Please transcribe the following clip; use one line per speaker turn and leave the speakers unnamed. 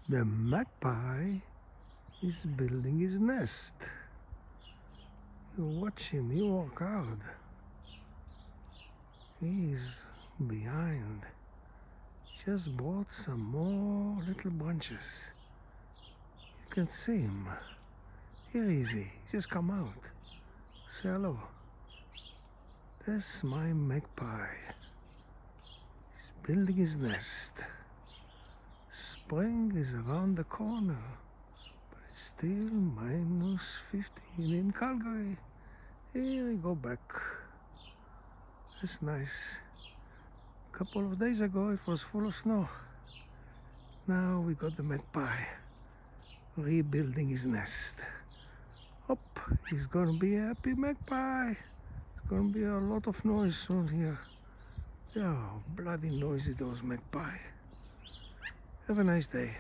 The magpie is building his nest. You watch him, he work hard. He's behind. Just brought some more little branches. You can see him. Here is he. Just come out. Say hello. That's my magpie. He's building his nest. Spring is around the corner, but it's still -15 in Calgary. Here we go back. That's nice. A couple of days ago it was full of snow. Now we got the magpie rebuilding his nest. Up, he's gonna be a happy magpie. It's gonna be a lot of noise soon here. Yeah, bloody noisy those magpie. Have a nice day.